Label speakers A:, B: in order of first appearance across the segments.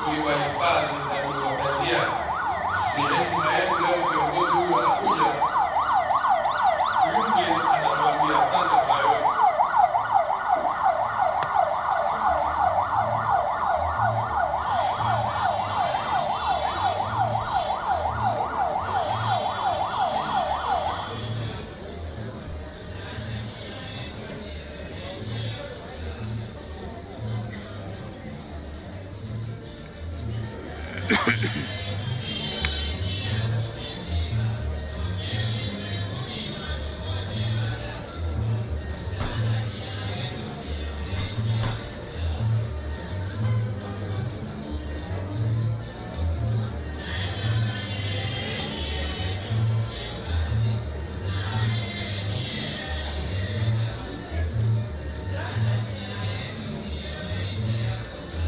A: kuliwahifadhi na kuwasaidia. Ni heshima yetu leo kiongozi huyu anakuja, yule anatuambia asante kwa yote.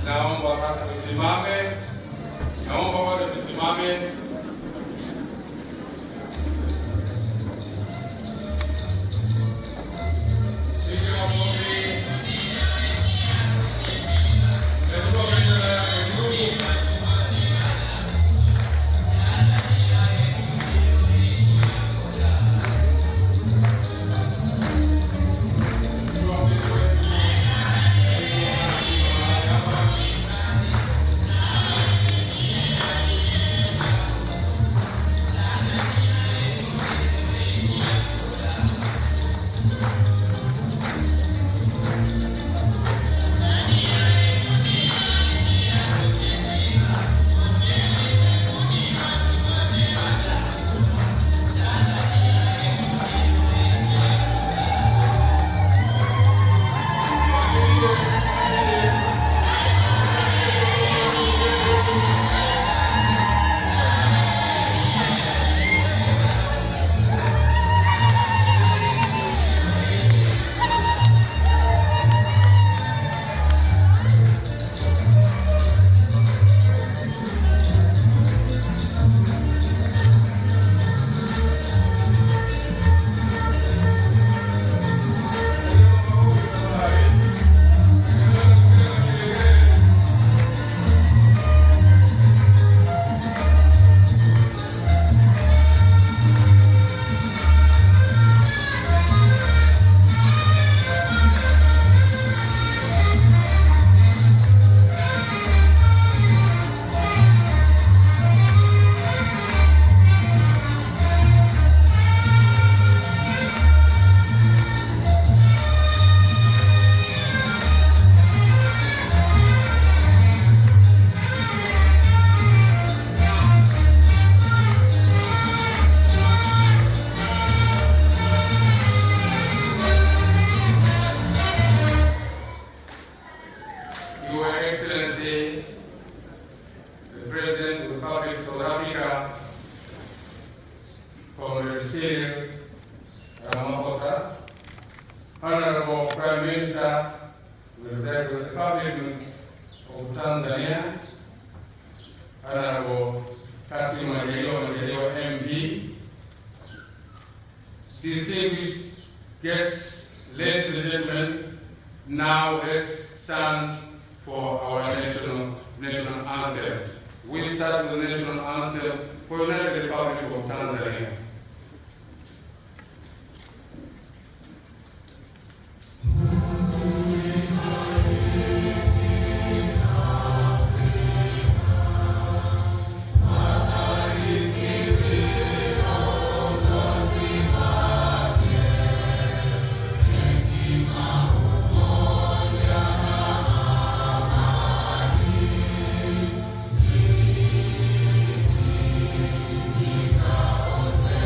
A: Naomba sasa tusimame. Naomba wote tusimame. Cyril Ramaphosa, Honorable Prime Minister of the Republic of Tanzania, Honorable MP, distinguished guests, ladies and gentlemen, now let's stand for our national anthem. We start with the national anthem for the United Republic of Tanzania.
B: Ose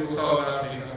A: of South Africa.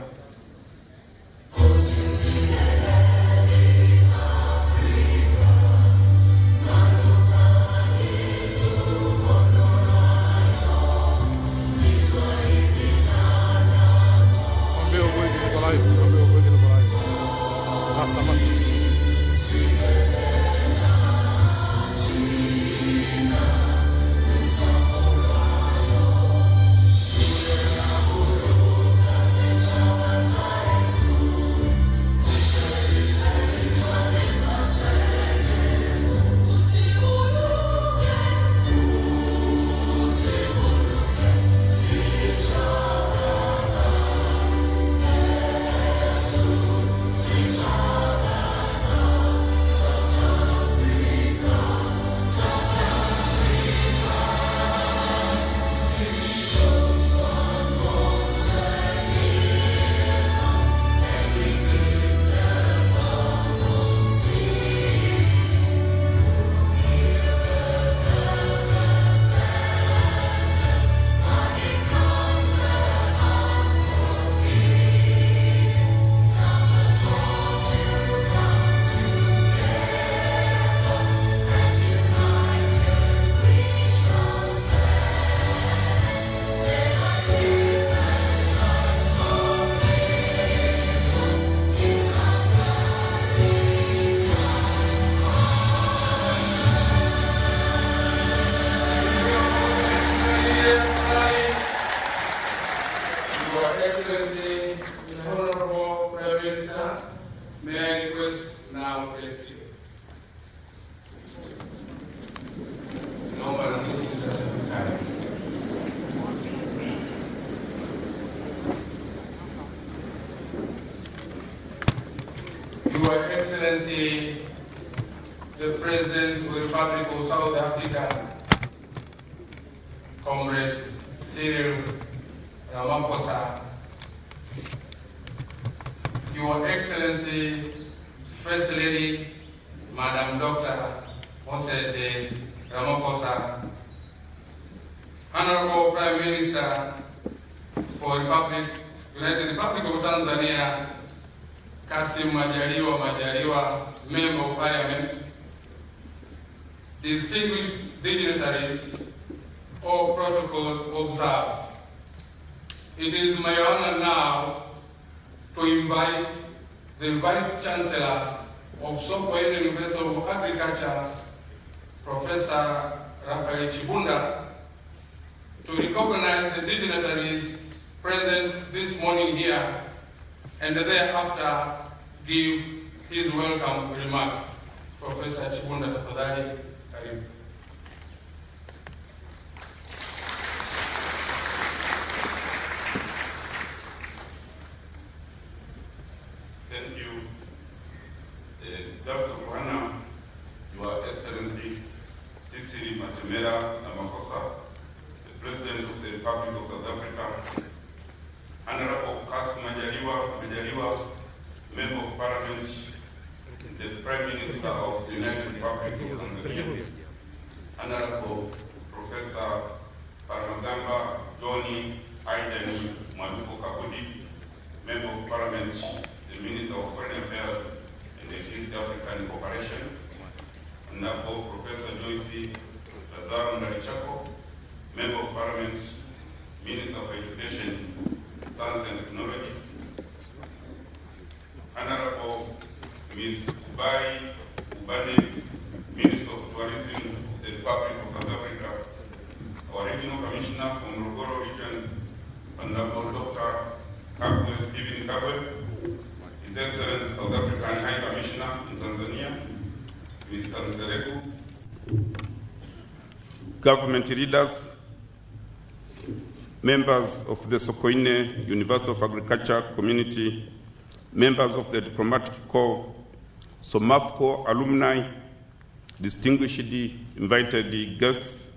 A: May I request now, please. Naomba na sisi sasa tukae. Your Excellency, the President of the Republic of South Africa, Comrade Cyril Ramaphosa, Your Excellency, First Lady, Madam Dr. Ramaphosa, Honorable Prime Minister for United Republic of Tanzania, Kassim Majaliwa, Member of Parliament, distinguished dignitaries, all protocols observed. It is my honor now to invite the Vice Chancellor of Sokoine University of Agriculture, Professor Raphael Chibunda, to recognize the dignitaries present this morning here and thereafter give his welcome remark. Professor Chibunda, tafadhali, karibu.
B: Thank you. Just of honor, Your Excellency Cyril Ramaphosa, the President of the Republic of South Africa, Honorable Kassim Majaliwa, Member of Parliament, the Prime Minister of the United Republic of Tanzania, Honorable Professor Paramagamba John Pombe Magufuli, Member of Parliament, the Minister of Foreign Affairs and the East African Cooperation, Honorable Professor Joyce Lazaro, Member of Parliament, Minister of Education, Science and Technology, Honorable Ms. Ubane, Minister of Tourism of the Republic of South Africa, our Regional Commissioner from Morogoro Region, Honorable Dr. Stephen Kabwe, His Excellency South African High Commissioner in Tanzania, Mr. Msereku, government leaders, members of the Sokoine University of Agriculture community, members of the diplomatic corps, SOMAFCO alumni, distinguished invited guests,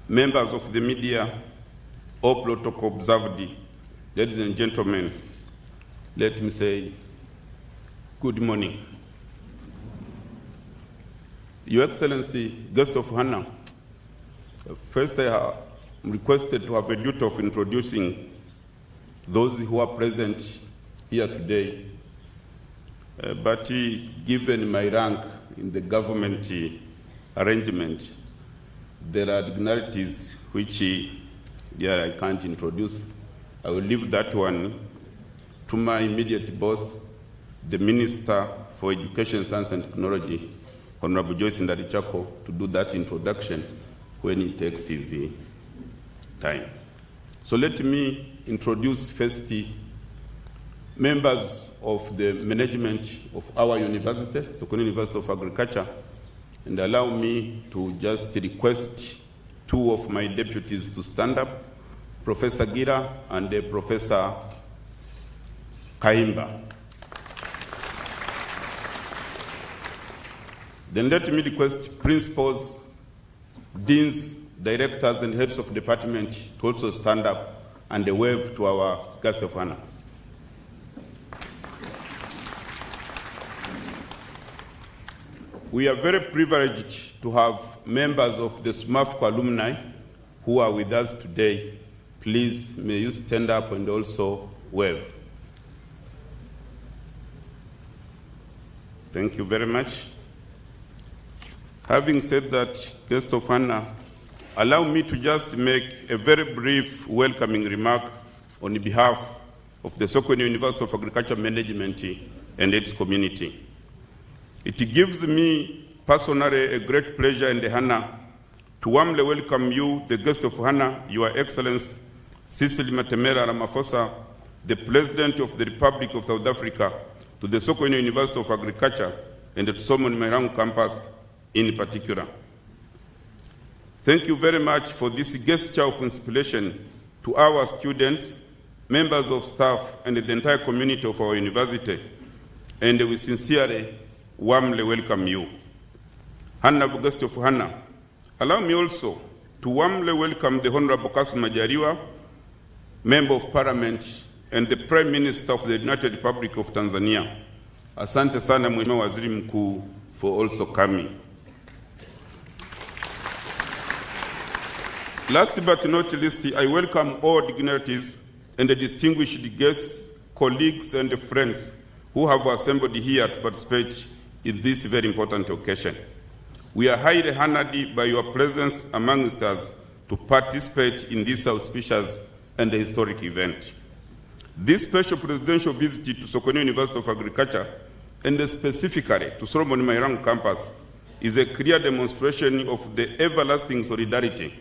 B: members of the media, all protocol observed. Ladies and gentlemen, let me say good morning. Your Excellency, guest of honor, first I am requested to have a duty of introducing those who are present here today, but given my rank in the government arrangement, there are dignitaries which here I can't introduce. I will leave that one to my immediate boss, the Minister for Education, Science and Technology, Honorable Joyce Ndalichako, to do that introduction when he takes his time. So let me introduce first members of the management of our university, Sokoine University of Agriculture, and allow me to just request two of my deputies to stand up, Professor Gira and Professor Kaimba. Then let me request principals, deans, directors, and heads of department to also stand up and wave to our guest of honor. We are very privileged to have members of the SMAFCO alumni who are with us today. Please, may you stand up and also wave. Thank you very much. Having said that, guest of honor, allow me to just make a very brief welcoming remark on behalf of the Sokoine University of Agriculture Management and its community. It gives me personally a great pleasure and honor to warmly welcome you, the guest of honor, Your Excellency Cyril Ramaphosa, the President of the Republic of South Africa, to the Sokoine University of Agriculture and at Solomon Mahlangu campus in particular. Thank you very much for this gesture of inspiration to our students, members of staff, and the entire community of our university, and we sincerely, warmly welcome you. Honorable guest of honor, allow me also to warmly welcome the Honorable Kassim Majaliwa, Member of Parliament, and the Prime Minister of the United Republic of Tanzania. Asante sana Mheshimiwa Waziri Mkuu for also coming. Last but not least, I welcome all dignitaries and the distinguished guests, colleagues, and friends who have assembled here to participate in this very important occasion. We are highly honored by your presence amongst us to participate in this auspicious and historic event. This special presidential visit to Sokoine University of Agriculture, and specifically to Solomon Mahlangu campus, is a clear demonstration of the everlasting solidarity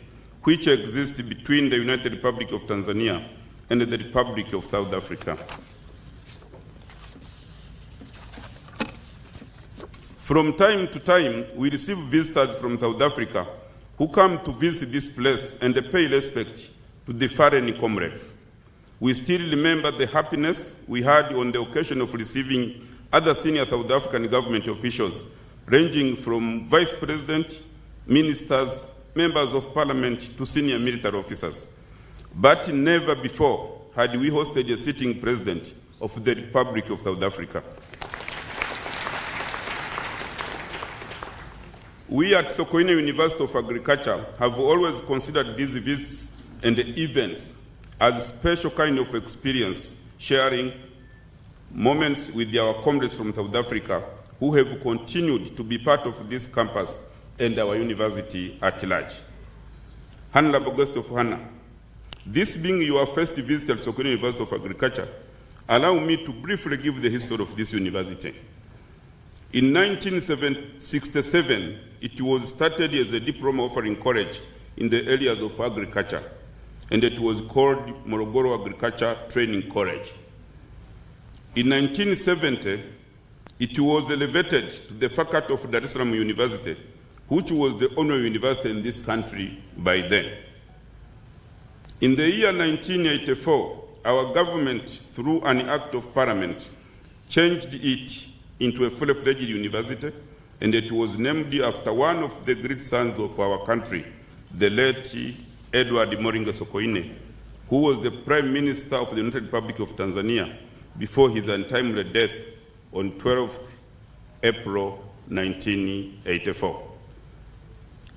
B: which exists between the United Republic of Tanzania and the Republic of South Africa. From time to time, we receive visitors from South Africa who come to visit this place and pay respect to the foreign comrades. We still remember the happiness we had on the occasion of receiving other senior South African government officials, ranging from vice president, ministers, members of parliament, to senior military officers. But never before had we hosted a sitting president of the Republic of South Africa. We at Sokoine University of Agriculture have always considered these visits and events as a special kind of experience, sharing moments with our comrades from South Africa who have continued to be part of this campus and our university at large. Honorable guest of honor, this being your first visit at Sokoine University of Agriculture, allow me to briefly give the history of this university. In 1967, it was started as a diploma offering college in the areas of agriculture, and it was called Morogoro Agriculture Training College. In 1970, it was elevated to the faculty of Dar es Salaam University, which was the only university in this country by then. In the year 1984, our government, through an act of parliament, changed it into a full-fledged university, and it was named after one of the great sons of our country, the late Edward Moringa Sokoine, who was the Prime Minister of the United Republic of Tanzania before his untimely death on 12th April 1984.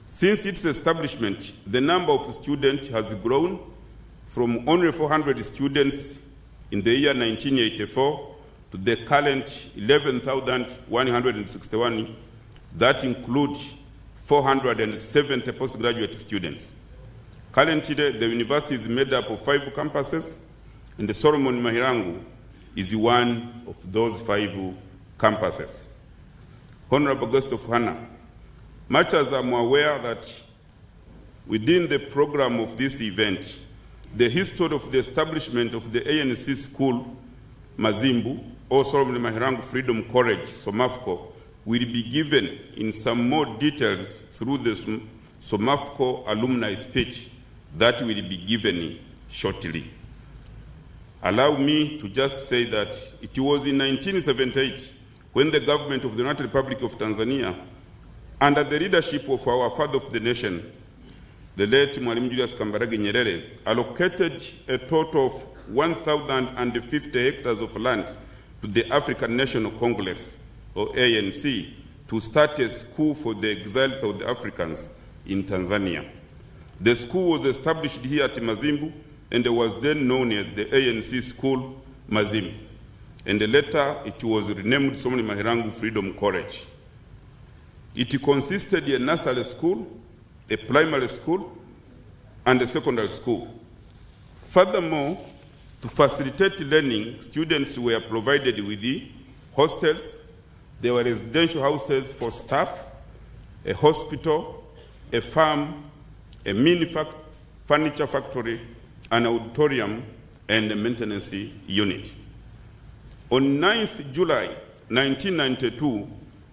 B: Since its establishment, the number of students has grown from only 400 students in the year 1984 to the current 11,161, that includes 470 postgraduate students. Currently, the university is made up of 5 campuses, and the Solomon Mahirangu is one of those 5 campuses. Honorable Guest of Honor, much as I'm aware that within the program of this event, the history of the establishment of the ANC school, Mazimbu, or Solomon Mahirangu Freedom College, SOMAFCO, will be given in some more details through the SOMAFCO alumni speech that will be given shortly. Allow me to just say that it was in 1978 when the government of the United Republic of Tanzania, under the leadership of our father of the nation, the late Mwalimu Julius Kambarage Nyerere, allocated a total of 1,050 hectares of land to the African National Congress, or ANC, to start a school for the exiled South Africans in Tanzania. The school was established here at Mazimbu and was then known as the ANC School Mazimbu. And later it was renamed Solomon Mahirangu Freedom College. It consisted of a nursery school, a primary school, and a secondary school. Furthermore, to facilitate learning, students were provided with the hostels. There were residential houses for staff, a hospital, a farm, a mini furniture factory, an auditorium, and a maintenance unit. On 9th July 1992,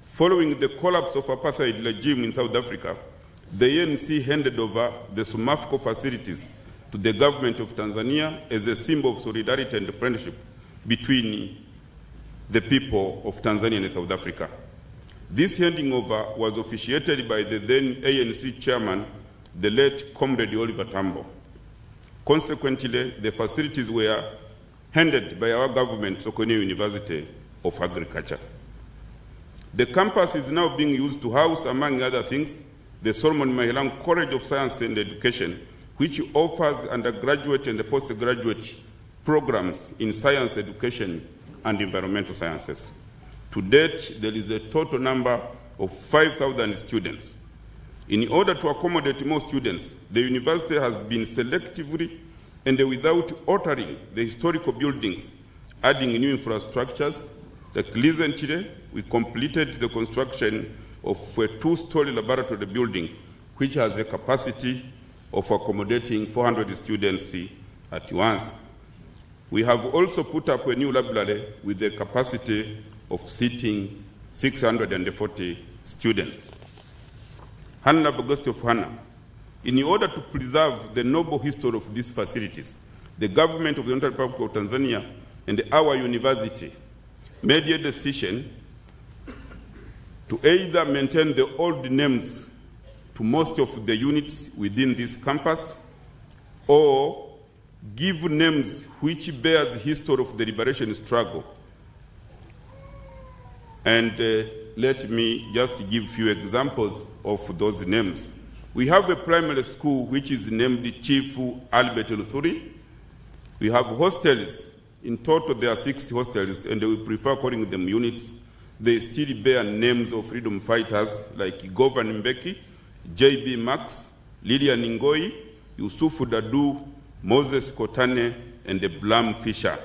B: following the collapse of apartheid regime in South Africa, the ANC handed over the SOMAFCO facilities to the government of Tanzania as a symbol of solidarity and friendship between the people of Tanzania and South Africa. This handing over was officiated by the then ANC chairman, the late Comrade Oliver Tambo. Consequently, the facilities were handed by our government, Sokoine University of Agriculture. The campus is now being used to house, among other things, the Solomon Mahirangu College of Science and Education, which offers undergraduate and postgraduate programs in science education and environmental sciences. To date, there is a total number of 5,000 students. In order to accommodate more students, the university has been selectively and without altering the historical buildings, adding new infrastructures. Like recently, we completed the construction of a 2-story laboratory building, which has a capacity of accommodating 400 students at once. We have also put up a new library with the capacity of seating 640 students. Honorable Guest of Honor, in order to preserve the noble history of these facilities, the government of the United Republic of Tanzania and our university made a decision to either maintain the old names to most of the units within this campus or give names which bear the history of the liberation struggle. And let me just give a few examples of those names. We have a primary school which is named Chief Albert Luthuri. We have hostels. In total, there are 6 hostels, and we prefer calling them units. They still bear names of freedom fighters like Govan Mbeki, J.B. Max, Lilian Ngoi, Yusufu Dadu, Moses Kotane, and Blam Fisher.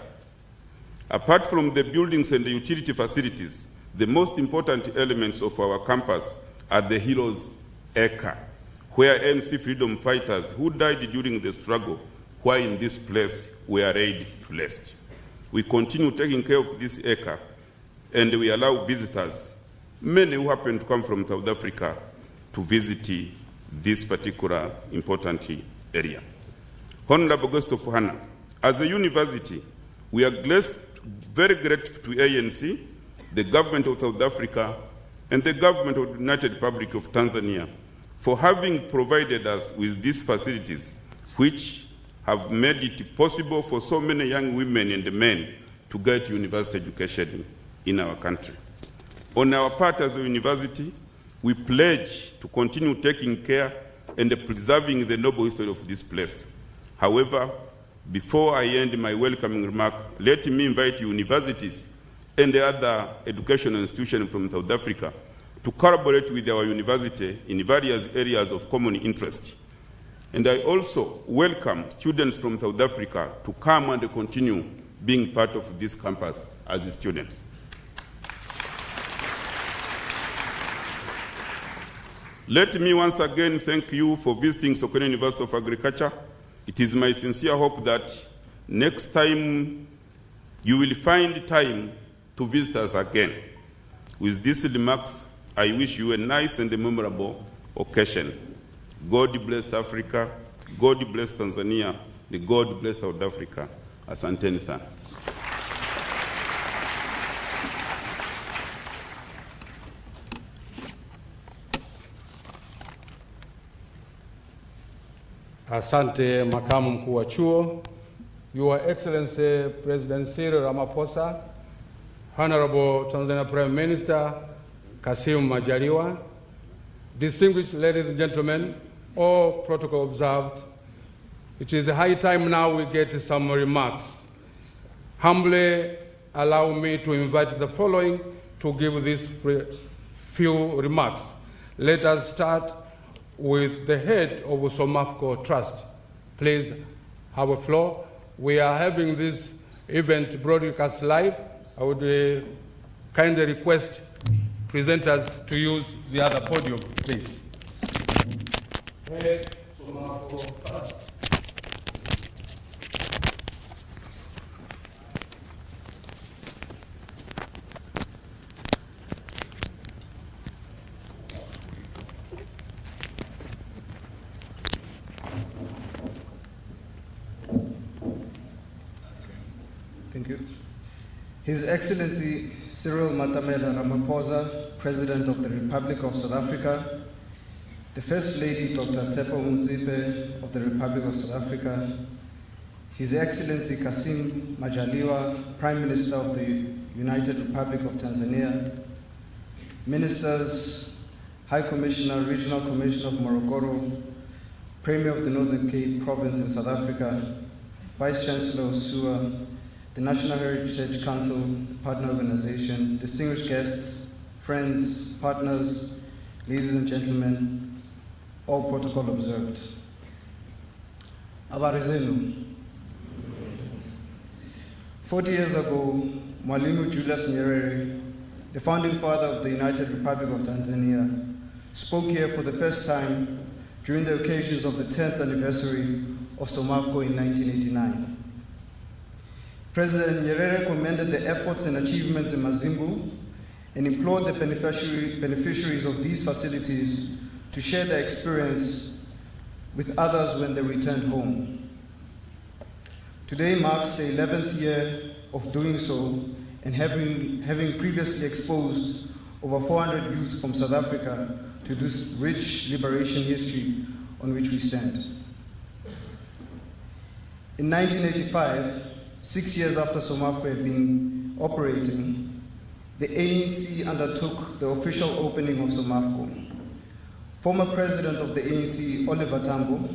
B: Apart from the buildings and the utility facilities, the most important elements of our campus are the Heroes Acre, where ANC freedom fighters who died during the struggle while in this place were laid to rest. We continue taking care of this acre, and we allow visitors, many who happen to come from South Africa, to visit this particular important area. Honorable Guest of Honor, as a university, we are very grateful to ANC, the government of South Africa, and the government of the United Republic of Tanzania for having provided us with these facilities, which have made it possible for so many young women and men to get university education in our country. On our part as a university, we pledge to continue taking care and preserving the noble history of this place. However, Before I end my welcoming remark, let me invite universities and other educational institutions from South Africa to collaborate with our university in various areas of common interest. And I also welcome students from South Africa to come and continue being part of this campus as students. Let me once again thank you for visiting Sokoine University of Agriculture. It is my sincere hope that next time you will find time to visit us again. With these remarks, I wish you a nice and memorable occasion. God bless Africa, God bless Tanzania, and God bless South Africa. Asanteni sana.
A: Asante Makamu Mkuu wa Chuo, Your Excellency President Cyril Ramaphosa, Honorable Tanzania Prime Minister Kassim Majaliwa, distinguished ladies and gentlemen, all protocol observed, it is high time now we get some remarks. Humbly allow me to invite the following to give these few remarks. Let us start with the head of Somafco Trust. Please have a floor. We are having this event broadcast live. I would kindly request presenters to use the other podium, please. Head Somafco Trust.
C: Thank you. His Excellency Cyril Matamela Ramaphosa, President of the Republic of South Africa, the First Lady Dr. of the Republic of South Africa, His Excellency Kassim Majaliwa, Prime Minister of the United Republic of Tanzania, Ministers, High Commissioner, Regional Commissioner of Morogoro, Premier of the Northern Cape Province in South Africa, Vice Chancellor of SUA, the National Heritage Council Partner Organization, distinguished guests, friends, partners, ladies and gentlemen, all protocol observed. Abarizenu. 40 years ago, Mwalimu Julius Nyerere, the founding father of the United Republic of Tanzania, spoke here for the first time during the occasions of the 10th anniversary of Somafco in 1989. President Nyerere commended the efforts and achievements in Mazimbu and implored the beneficiaries of these facilities to share their experience with others when they returned home. Today marks the 11th year of doing so, and having previously exposed over 400 youth from South Africa to this rich liberation history on which we stand. In 1985, 6 years after Somafco had been operating, the ANC undertook the official opening of Somafco. Former president of the ANC, Oliver Tambo,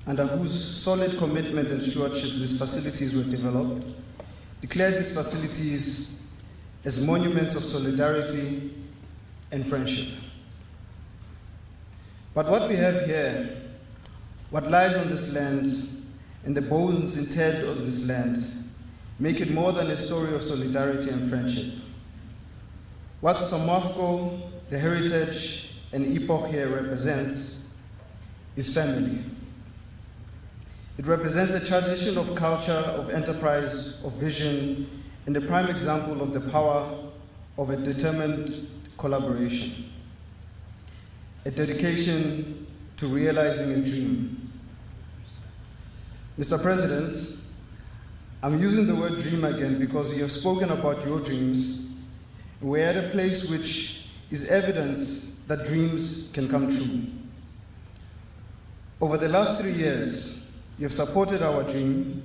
C: under whose solid commitment and stewardship these facilities were developed, declared these facilities as monuments of solidarity and friendship. But what we have here, what lies on this land, and the bones interred on this land, make it more than a story of solidarity and friendship. What Somafco, the heritage and epoch here represents is family. It represents a tradition of culture, of enterprise, of vision, and a prime example of the power of a determined collaboration. A dedication to realizing a dream. Mr. President, I'm using the word dream again because you have spoken about your dreams. We're at a place which is evidence that dreams can come true. Over the last 3 years, you have supported our dream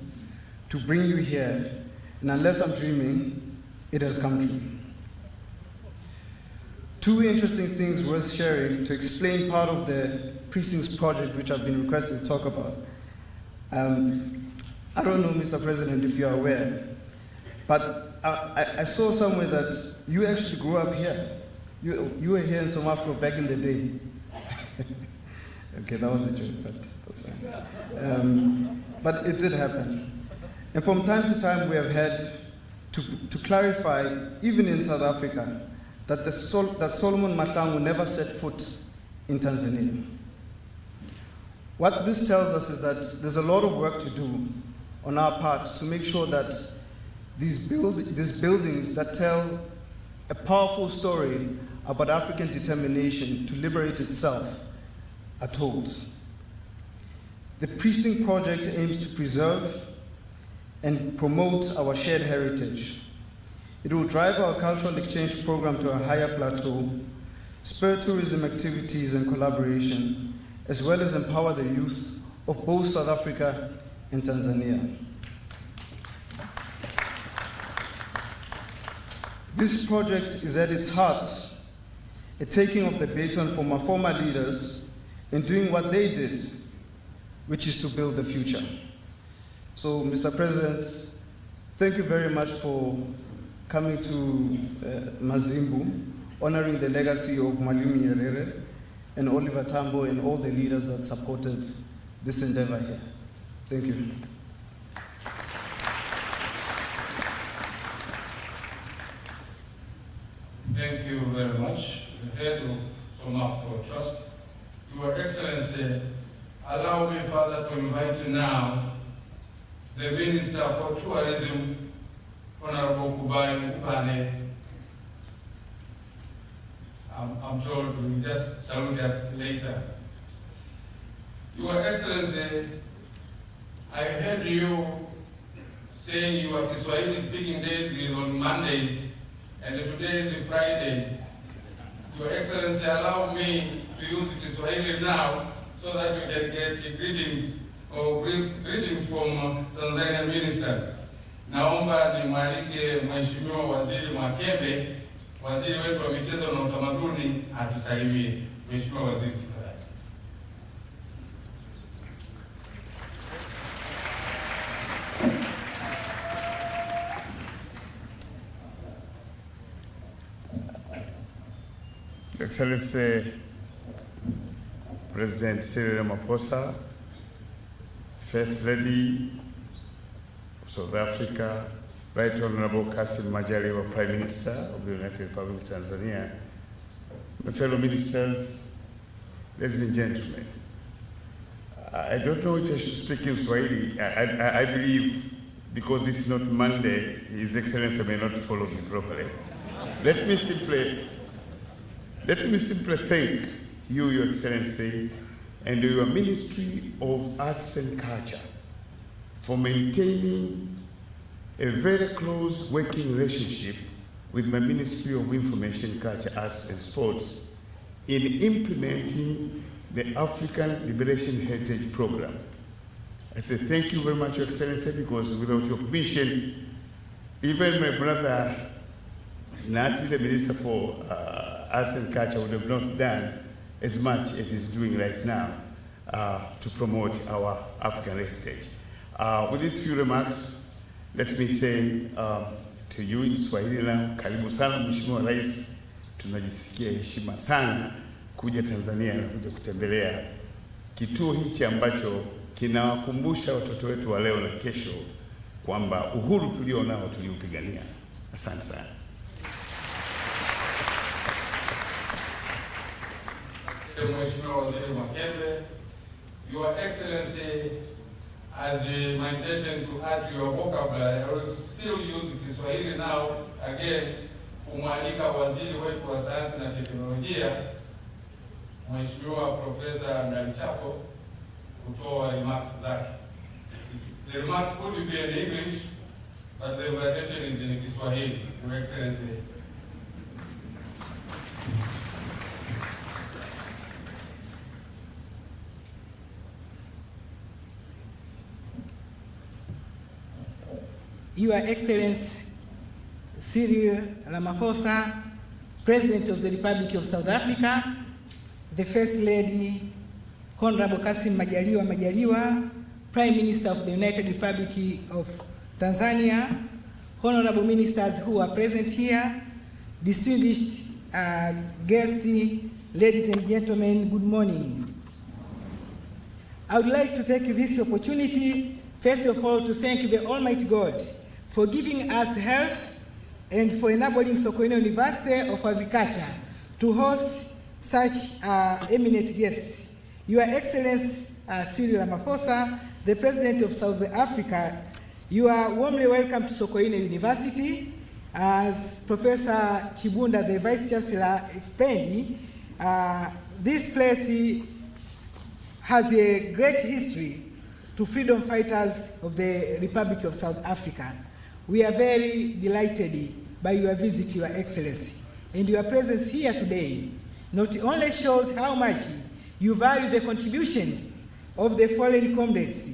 C: to bring you here, and unless I'm dreaming, it has come true. Two interesting things worth sharing to explain part of the precincts project which I've been requested to talk about. I don't know, Mr. President, if you're aware, but I saw somewhere that you actually grew up here. You were here in South Africa back in the day. Okay, that was a joke, but that's fine. But it did happen. And from time to time, we have had to clarify, even in South Africa, that Solomon Mahlangu never set foot in Tanzania. What this tells us is that there's a lot of work to do on our part to make sure that these buildings that tell a powerful story about African determination to liberate itself are told. The Precinct Project aims to preserve and promote our shared heritage. It will drive our cultural exchange program to a higher plateau, spur tourism activities and collaboration, as well as empower the youth of both South Africa and Tanzania. This project is at its heart a taking of the baton from our former leaders and doing what they did, which is to build the future. So, Mr. President, thank you very much for coming to Mazimbu, honoring the legacy of Mwalimu Nyerere and Oliver Tambo and all the leaders that supported this endeavor here. Thank you.
A: Thank you very much. The head of South Africa Trust. Your Excellency, allow me further to invite you now the Minister for Tourism, Honorable Kubai Upane. I'm sure you will just salute us later. Your Excellency, I heard you saying your Kiswahili speaking days is on Mondays and today is Friday. Your Excellency, allow me to use Kiswahili now so that we can get greetings from Tanzania ministers. Naomba nimwalike Mheshimiwa Waziri Mwakembe, waziri wetu wa michezo na utamaduni, atusalimie. Mheshimiwa Waziri.
D: Excellency President Cyril Ramaphosa, First Lady of South Africa, Right Honorable Kassim Majaliwa, Prime Minister of the United Republic of Tanzania, my fellow ministers, ladies and gentlemen. I don't know if I should speak in Swahili. I believe because this is not Monday, His Excellency may not follow me properly. Let me simply thank you, Your Excellency, and your Ministry of Arts and Culture for maintaining a very close working relationship with my Ministry of Information, Culture, Arts and Sports in implementing the African Liberation Heritage Program. I say thank you very much, Your Excellency, because without your permission, even my brother, Nati, the Minister for Arts and Culture, would have not done as much as he's doing right now to promote our African heritage. With these few remarks, let me say to you in Swahili now, karibu sana Mheshimiwa Rais, tunajisikia heshima sana kuja Tanzania na kuja kutembelea kituo hichi ambacho kinawakumbusha watoto wetu wa leo na kesho kwamba uhuru tulio nao tuliupigania. Asante sana.
A: Mheshimiwa Waziri Mwakembe, Your Excellency, as my intention to add to your vocabulary, I will still use Kiswahili now again kumwalika waziri wetu wa sayansi na teknolojia, Mheshimiwa Profesa Ndalichako, kutoa remarks zake. The remarks could be in English, but the invitation is in Kiswahili, Your Excellency.
E: Your Excellency Cyril Ramaphosa, President of the Republic of South Africa, the First Lady, Honorable Kassim Majaliwa, Prime Minister of the United Republic of Tanzania, honorable ministers who are present here, distinguished guests, ladies and gentlemen, good morning. I would like to take this opportunity, first of all, to thank the Almighty God for giving us health and for enabling Sokoine University of Agriculture to host such eminent guests. Your Excellency Cyril Ramaphosa, the President of South Africa, you are warmly welcome to Sokoine University. As Professor Chibunda, the Vice Chancellor, explained, this place has a great history to freedom fighters of the Republic of South Africa. We are very delighted by your visit, Your Excellency, and your presence here today not only shows how much you value the contributions of the fallen comrades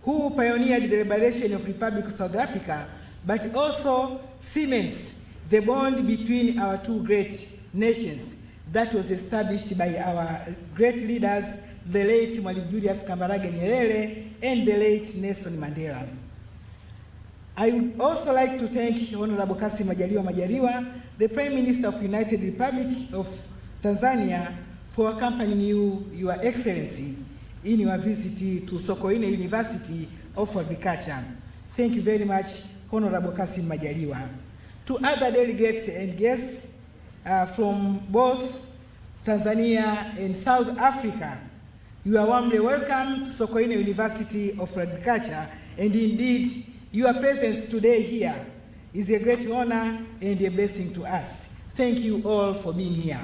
E: who pioneered the liberation of the Republic of South Africa, but also cements the bond between our two great nations that was established by our great leaders, the late Mwalimu Julius Kambarage Nyerere and the late Nelson Mandela. I would also like to thank Honorable Kassim Majaliwa, the Prime Minister of the United Republic of Tanzania, for accompanying you, Your Excellency, in your visit to Sokoine University of Agriculture. Thank you very much, Honorable Kassim Majaliwa. To other delegates and guests from both Tanzania and South Africa, you are warmly welcome to Sokoine University of Agriculture, and indeed, your presence today here is a great honor and a blessing to us. Thank you all for being here.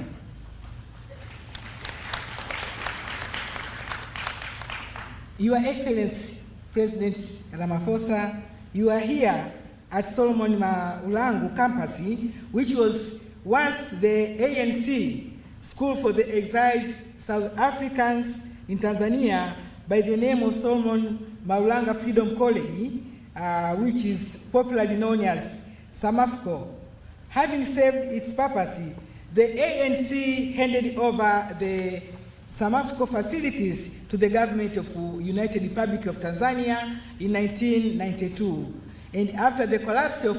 E: Your Excellency, President Ramaphosa, you are here at Solomon Maulangu campus, which was once the ANC School for the Exiled South Africans in Tanzania by the name of Solomon Maulanga Freedom College, which is popularly known as SAMAFCO. Having served its purpose, the ANC handed over the SAMAFCO facilities to the government of United Republic of Tanzania in 1992. And after the collapse of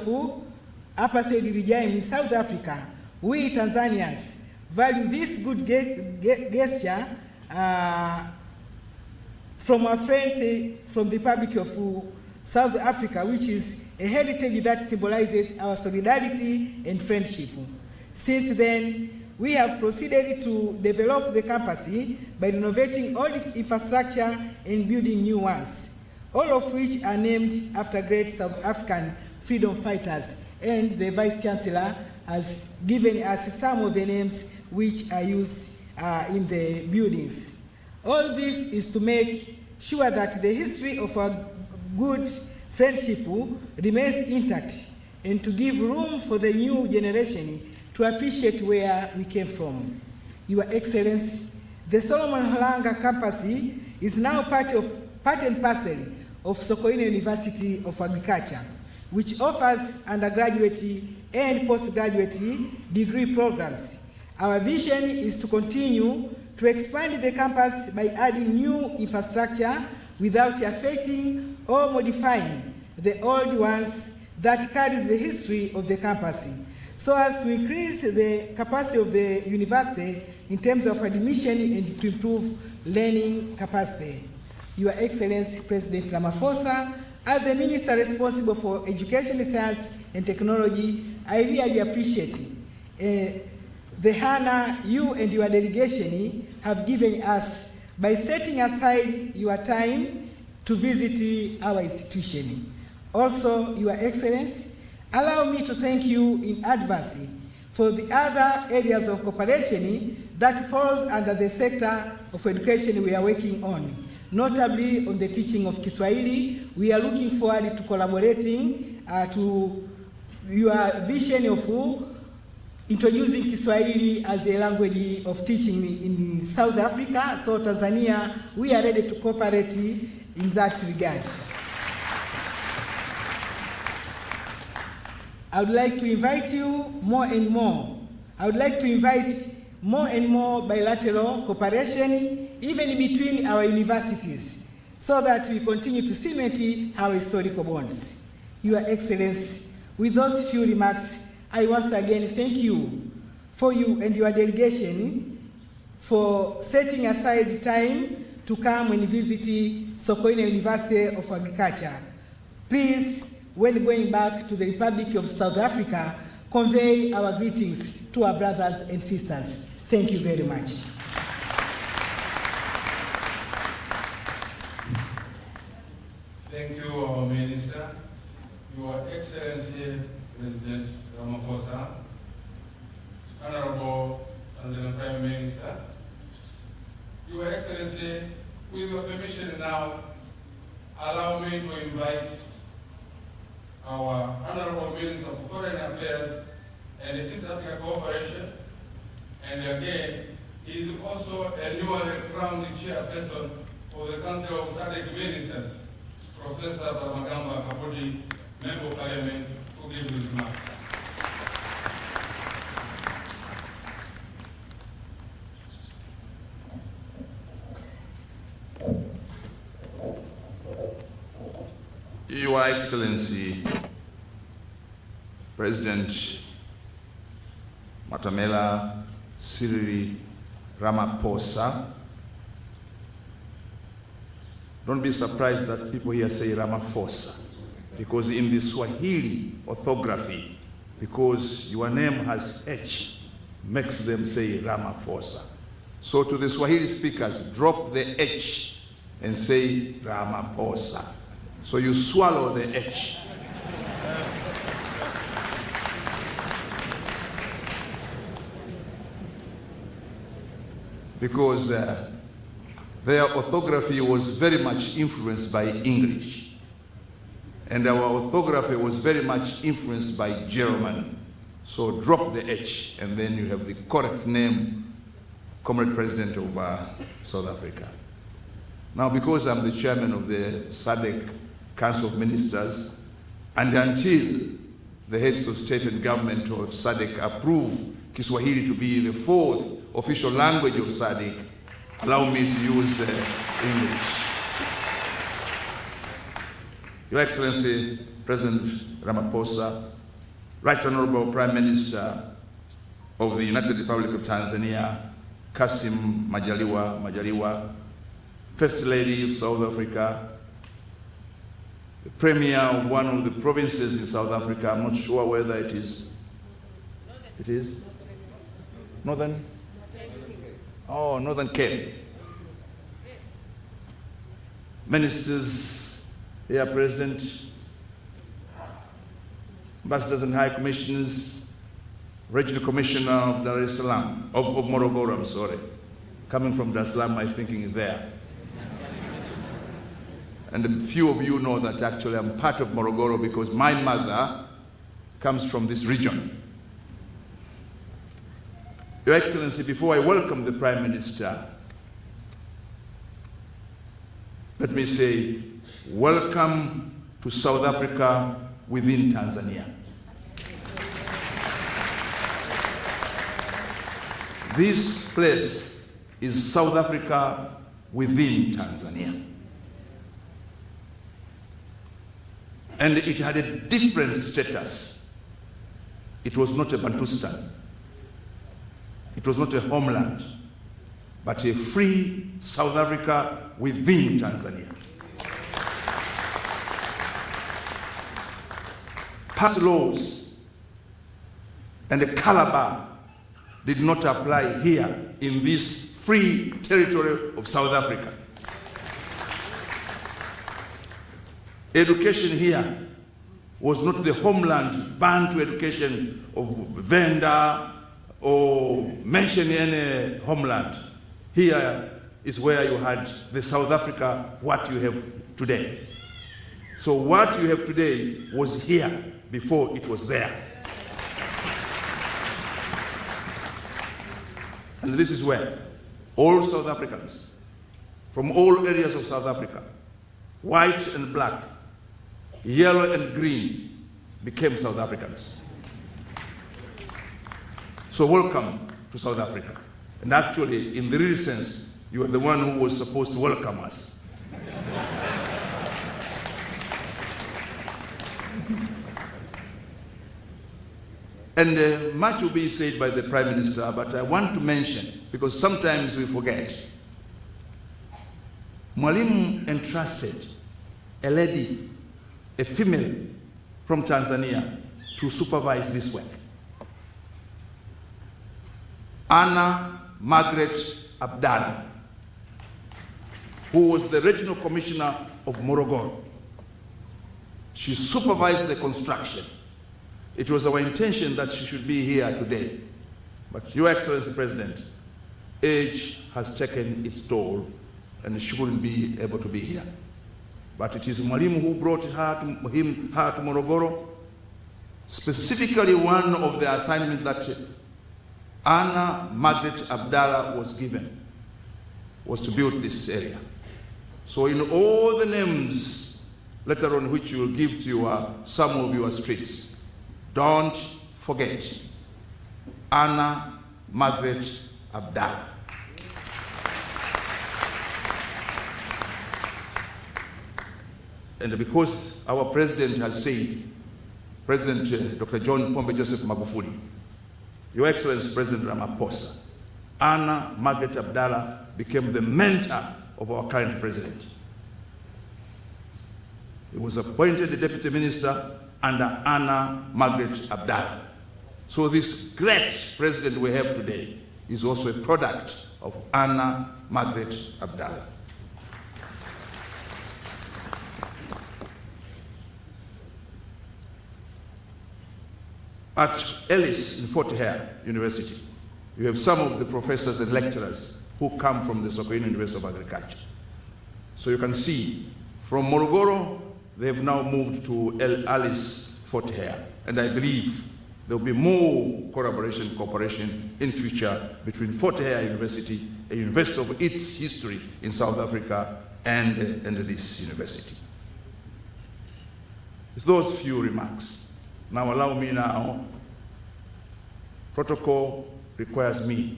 E: apartheid regime in South Africa, we Tanzanians value this good gesture from our friends from the Republic of South Africa, which is a heritage that symbolizes our solidarity and friendship. Since then, we have proceeded to develop the campus by renovating all its infrastructure and building new ones, all of which are named after great South African freedom fighters. And the Vice Chancellor has given us some of the names which are used in the buildings. All this is to make sure that the history of our good friendship remains intact and to give room for the new generation to appreciate where we came from. Your Excellency, the Solomon Maulangu campus is now part and parcel of Sokoine University of Agriculture, which offers undergraduate and postgraduate degree programs. Our vision is to continue to expand the campus by adding new infrastructure without affecting or modifying the old ones that carries the history of the campus, so as to increase the capacity of the university in terms of admission and to improve learning capacity. Your Excellency, President Ramaphosa, as the Minister responsible for Education, Science and Technology, I really appreciate the honor you and your delegation have given us by setting aside your time to visit our institution. Also, Your Excellency, allow me to thank you in advance for the other areas of cooperation that falls under the sector of education we are working on, notably on the teaching of Kiswahili. We are looking forward to collaborating to your vision of introducing Kiswahili as a language of teaching in South Africa. So Tanzania, we are ready to cooperate in that regard. I would like to invite you more and more. I would like to invite more and more bilateral cooperation, even between our universities, so that we continue to cement our historical bonds. Your Excellency, with those few remarks, I once again thank you for you and your delegation for setting aside time to come and visit Sokoine University of Agriculture. Please, when going back to the Republic of South Africa, convey our greetings to our brothers and sisters. Thank you very much.
A: Thank you, our Minister. Your Excellency, President Ramaphosa, Honorable Tanzania Prime Minister, Your Excellency, with your permission now, allow me to invite our Honorable Minister of Foreign Affairs and East Africa Cooperation, and again, he is also a newly crowned chairperson for the Council of SADC Ministers, Professor Palamagamba Kabudi, Member of Parliament, who gives his remarks.
F: Your Excellency, President Matamela, Cyril Ramaphosa, don't be surprised that people here say Ramaphosa, because in the Swahili orthography, because your name has H, makes them say Ramaphosa. So to the Swahili speakers, drop the H and say Ramaphosa. So you swallow the H. Because their orthography was very much influenced by English. And our orthography was very much influenced by German. So drop the H, and then you have the correct name, Comrade President of South Africa. Now, because I'm the chairman of the SADC Council of Ministers, and until the heads of state and government of SADC approve Kiswahili to be the fourth official language of SADC, allow me to use English. Your Excellency, President Ramaphosa, Right Honorable Prime Minister of the United Republic of Tanzania, Kassim Majaliwa, First Lady of South Africa, the Premier of one of the provinces in South Africa, I'm not sure whether it is. It is? Northern? Oh, Northern Cape. Ministers here present, ambassadors and high commissioners, regional commissioner of Dar es Salaam, of Morogoro, I'm sorry. Coming from Dar es Salaam, my thinking is there. And a few of you know that actually I'm part of Morogoro because my mother comes from this region. Your Excellency, before I welcome the Prime Minister, let me say, welcome to South Africa within Tanzania. This place is South Africa within Tanzania. And it had a different status. It was not a Bantustan. It was not a homeland, but a free South Africa within Tanzania. Past laws and the caliber did not apply here in this free territory of South Africa. Education here was not the homeland Bantu education of Venda or mention any homeland. Here is where you had the South Africa, what you have today. So what you have today was here before it was there. And this is where all South Africans from all areas of South Africa, white and black, yellow and green, became South Africans. So welcome to South Africa. And actually, in the real sense, you are the one who was supposed to welcome us. And much will be said by the Prime Minister, but I want to mention, because sometimes we forget, Mwalimu entrusted a lady, a female from Tanzania, to supervise this work. Anna Margaret Abdallah, who was the regional commissioner of Morogoro. She supervised the construction. It was our intention that she should be here today. But Your Excellency President, age has taken its toll and she wouldn't be able to be here. But it is Mwalimu who brought her to Morogoro. Specifically, one of the assignments that Anna Margaret Abdallah was given was to build this area. So in all the names later on which you will give to some of your streets, don't forget Anna Margaret Abdallah. And because our president has said, President Dr. John Pombe Magufuli, Your Excellency President Ramaphosa, Anna Margaret Abdallah became the mentor of our current president. He was appointed the deputy minister under Anna Margaret Abdallah. So this great president we have today is also a product of Anna Margaret Abdallah. At Ellis in Fort Hare University, you have some of the professors and lecturers who come from the Sokoine University of Agriculture. So you can see from Morogoro, they have now moved to Ellis Fort Hare. And I believe there will be more cooperation in future between Fort Hare University, a university of its history in South Africa, and this university. With those few remarks, now allow me now, protocol requires me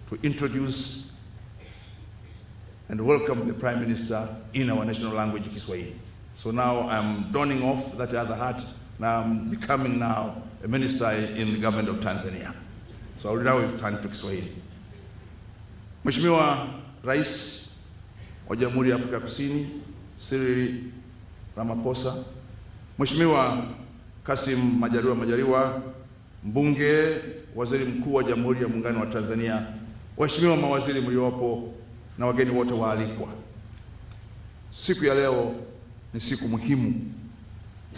F: to introduce and welcome the Prime Minister in our national language, Kiswahili. So now I'm donning off that other hat. Now I'm becoming now a minister in the government of Tanzania. So I'll now turn to Kiswahili. Mheshimiwa Rais wa Jamhuri ya Afrika Kusini, Cyril Ramaphosa, Mheshimiwa Kassim Majaliwa, Mbunge, Waziri Mkuu wa Jamhuri ya Muungano wa Tanzania, waheshimiwa mawaziri mliopo na wageni wote waalikwa. Siku ya leo ni siku muhimu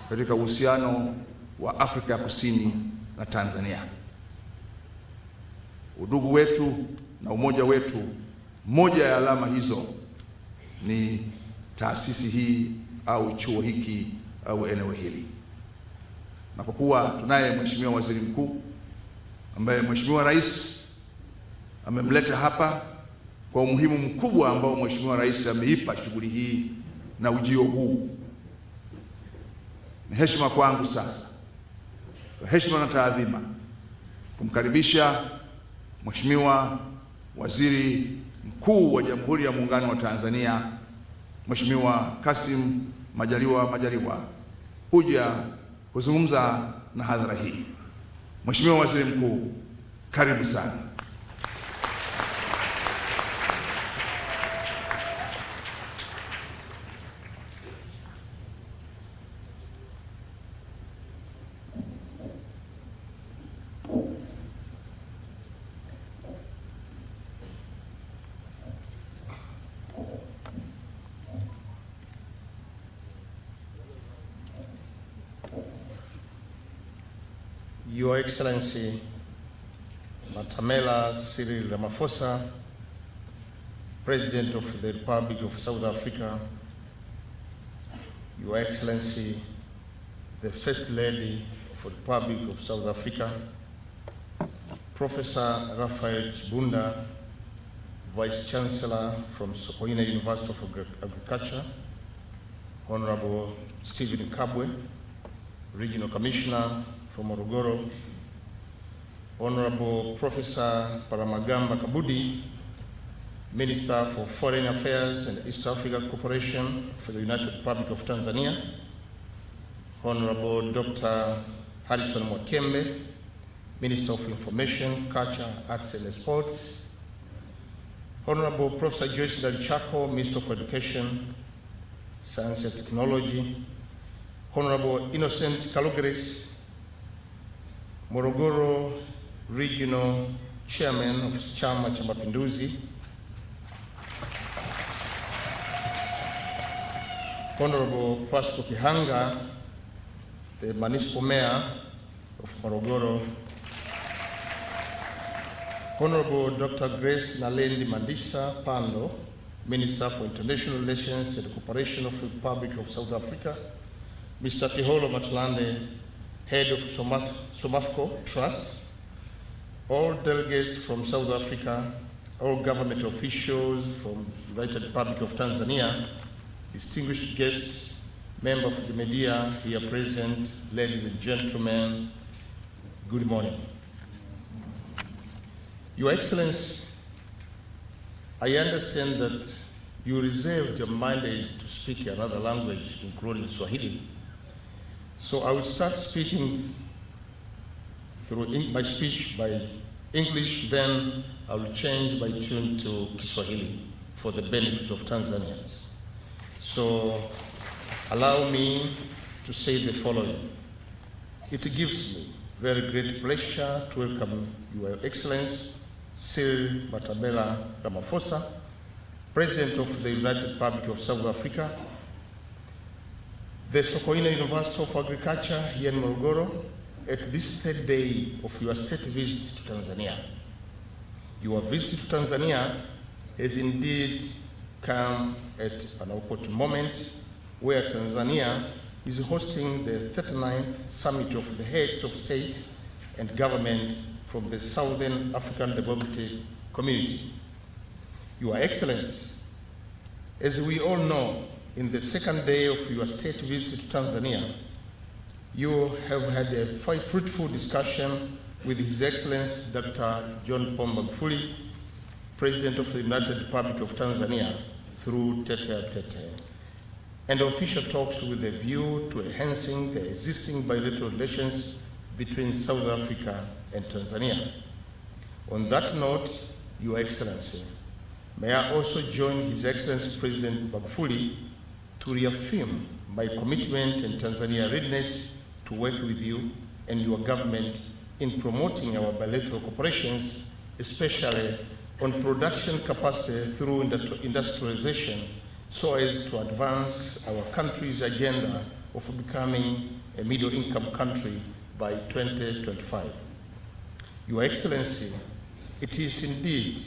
F: katika uhusiano wa Afrika Kusini na Tanzania. Udugu wetu na umoja wetu, moja ya alama hizo ni taasisi hii au chuo hiki au eneo hili. Na kwa kuwa tunaye Mheshimiwa Waziri Mkuu ambaye Mheshimiwa Rais amemleta hapa kwa umuhimu mkubwa ambao Mheshimiwa Rais ameipa shughuli hii na ujio huu, ni heshima kwangu sasa, kwa heshima na taadhima, kumkaribisha Mheshimiwa Waziri Mkuu wa Jamhuri ya Muungano wa Tanzania, Mheshimiwa Kassim Majaliwa kuja kuzungumza na hadhara hii. Mheshimiwa Waziri Mkuu, karibu sana.
G: Your Excellency Matamela Cyril Ramaphosa, President of the Republic of South Africa, Your Excellency the First Lady of the Republic of South Africa, Professor Raphael Chibunda, Vice Chancellor from Sokoine University of Agriculture, Honorable Stephen Kabwe, Regional Commissioner from Morogoro, Honorable Professor Paramagamba Kabudi, Minister for Foreign Affairs and East Africa Cooperation for the United Republic of Tanzania, Honorable Dr. Harrison Mwakembe, Minister of Information, Culture, Arts and Sports, Honorable Professor Joyce Ndalichako, Minister of Education, Science and Technology, Honorable Innocent Kalugris, Morogoro Regional Chairman of Chama cha Mapinduzi, Honorable Pasco Kihanga, the Municipal Mayor of Morogoro, Honorable Dr. Grace Nalendi Mandisa Pando, Minister for International Relations and Cooperation of the Republic of South Africa, Mr. Tiholo Matlande, Head of Somafco Trust, all delegates from South Africa, all government officials from the United Republic of Tanzania, distinguished guests, members of the media here present, ladies and gentlemen, good morning. Your Excellency, I understand that you reserved your mandate to speak another language, including Swahili. So I will start speaking through my speech by English, then I will change my tune to Kiswahili for the benefit of Tanzanians. So allow me to say the following. It gives me very great pleasure to welcome Your Excellency Cyril Ramaphosa, President of the United Republic of South Africa, the Sokoine University of Agriculture here in Morogoro, at this third day of your state visit to Tanzania. Your visit to Tanzania has indeed come at an opportune moment where Tanzania is hosting the 39th Summit of the Heads of State and Government from the Southern African Development Community. Your Excellency, as we all know, in the second day of your state visit to Tanzania, you have had a fruitful discussion with His Excellency Dr. John Pombe Magufuli, President of the United Republic of Tanzania, through tete-a-tete, and official talks with a view to enhancing the existing bilateral relations between South Africa and Tanzania. On that note, Your Excellency, may I also join His Excellency President Magufuli to reaffirm my commitment and Tanzania readiness to work with you and your government in promoting our bilateral cooperations, especially on production capacity through industrialization, so as to advance our country's agenda of becoming a middle-income country by 2025. Your Excellency, it is indeed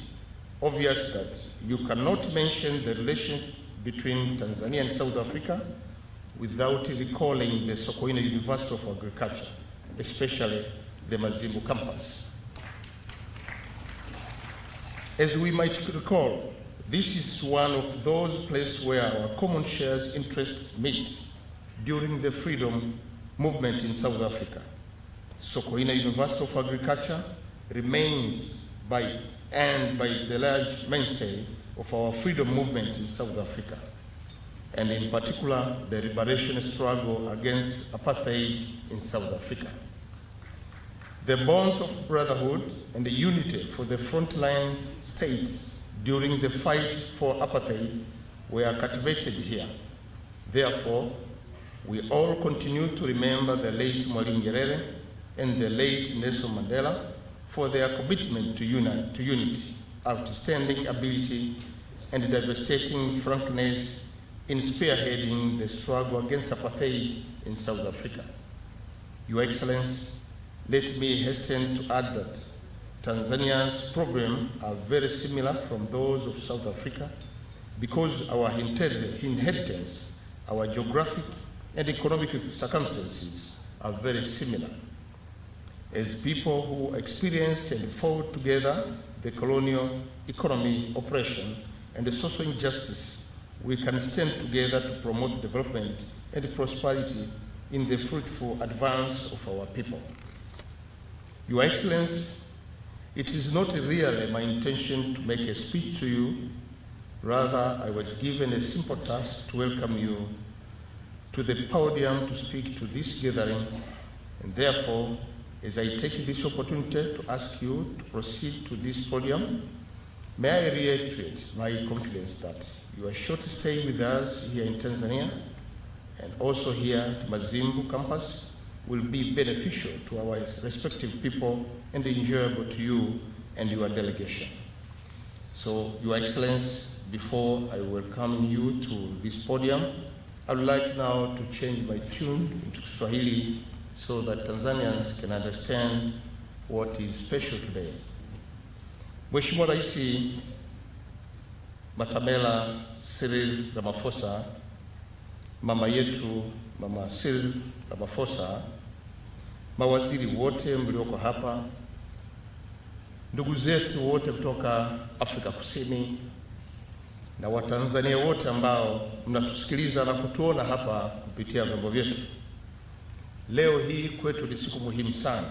G: obvious that you cannot mention the relationship between Tanzania and South Africa without recalling the Sokoine University of Agriculture, especially the Mazimbu campus. As we might recall, this is one of those places where our common shared interests meet during the freedom movement in South Africa. Sokoine University of Agriculture remains by the large mainstay of our freedom movement in South Africa, and in particular, the liberation struggle against apartheid in South Africa. The bonds of brotherhood and the unity for the frontline states during the fight for apartheid were cultivated here. Therefore, we all continue to remember the late Mwalimu Nyerere and the late Nelson Mandela for their commitment to unity, outstanding ability, and devastating frankness in spearheading the struggle against apartheid in South Africa. Your Excellency, let me hasten to add that Tanzania's programs are very similar from those of South Africa because our inheritance, our geographic and economic circumstances are very similar. As people who experienced and fought together the colonial economy oppression and the social injustice, we can stand together to promote development and prosperity in the fruitful advance of our people. Your Excellency, it is not really my intention to make a speech to you. Rather, I was given a simple task to welcome you to the podium to speak to this gathering, and therefore, as I take this opportunity to ask you to proceed to this podium, may I reiterate my confidence that your short stay with us here in Tanzania and also here at Mazimbu campus will be beneficial to our respective people and enjoyable to you and your delegation. So, Your Excellency, before I welcome you to this podium, I would like now to change my tune into Swahili so that Tanzanians can understand what is special today. Mheshimiwa Rais Matamela Cyril Ramaphosa, mama yetu Mama Cyril Ramaphosa, mawaziri wote mlioko hapa, ndugu zetu wote kutoka Afrika Kusini na Watanzania wote ambao mnatusikiliza na kutuona hapa kupitia vyombo vyetu. Leo hii kwetu ni siku muhimu sana.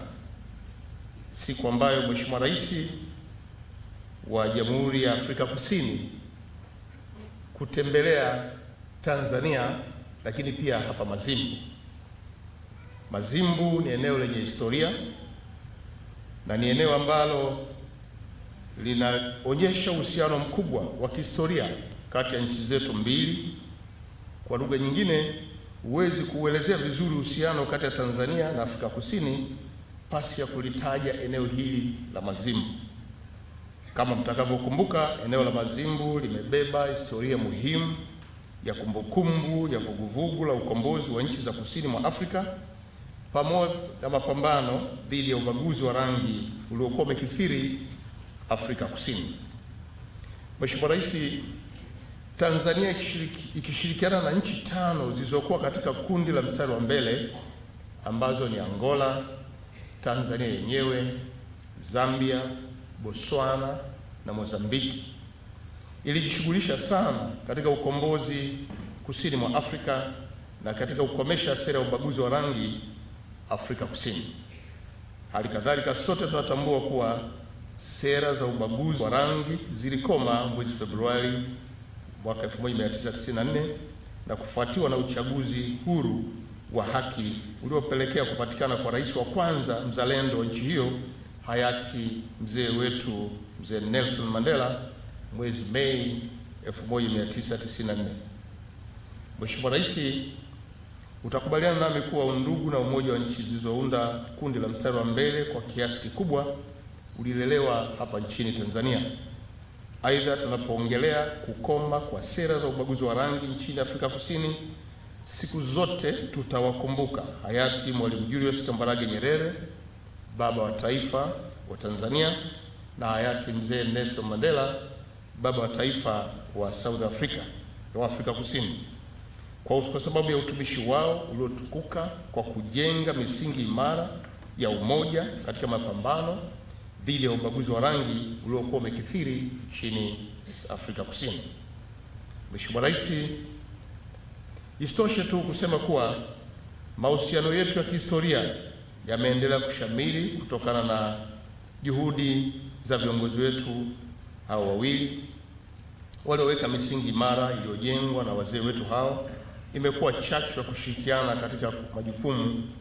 G: Siku ambayo Mheshimiwa Rais wa Jamhuri ya Afrika Kusini kutembelea Tanzania, lakini pia hapa Mazimbu. Mazimbu ni eneo lenye historia na ni eneo ambalo linaonyesha uhusiano mkubwa wa kihistoria kati ya nchi zetu mbili. Kwa lugha nyingine, huwezi kuelezea vizuri uhusiano kati ya Tanzania na Afrika Kusini pasi ya kulitaja eneo hili la Mazimbu. Kama mtakavyokumbuka, eneo la Mazimbu limebeba historia muhimu ya kumbukumbu ya vuguvugu la ukombozi wa nchi za kusini mwa Afrika pamoja na mapambano dhidi ya ubaguzi wa rangi uliokuwa umekithiri Afrika Kusini. Mheshimiwa Rais, Tanzania ikishirikiana na nchi 5 zilizokuwa katika kundi la mstari wa mbele ambazo ni Angola, Tanzania yenyewe, Zambia, Botswana na Mozambiki, ilijishughulisha sana katika ukombozi kusini mwa Afrika na katika kukomesha sera ya ubaguzi wa rangi Afrika Kusini. Hali kadhalika, sote tunatambua kuwa sera za ubaguzi wa rangi zilikoma mwezi Februari mwaka 1994 na kufuatiwa na uchaguzi huru wa haki uliopelekea kupatikana kwa rais wa kwanza mzalendo wa nchi hiyo, hayati mzee wetu mzee Nelson Mandela mwezi Mei 1994. Mheshimiwa Rais, utakubaliana nami kuwa undugu na umoja wa nchi zilizounda kundi la mstari wa mbele kwa kiasi kikubwa ulilelewa hapa nchini Tanzania. Aidha, tunapoongelea kukoma kwa sera za ubaguzi wa rangi nchini Afrika Kusini, siku zote tutawakumbuka hayati Mwalimu Julius Kambarage Nyerere, baba wa taifa wa Tanzania, na hayati mzee Nelson Mandela, baba wa taifa wa South Africa, wa Afrika Kusini, kwa sababu ya utumishi wao uliotukuka kwa kujenga misingi imara ya umoja katika mapambano dhidi ya ubaguzi wa rangi uliokuwa umekithiri nchini Afrika Kusini. Mheshimiwa Rais, isitoshe tu kusema kuwa mahusiano yetu ya kihistoria yameendelea kushamiri kutokana na juhudi za viongozi wetu hao wawili walioweka misingi imara iliyojengwa na wazee wetu hao. Imekuwa chachu ya kushirikiana katika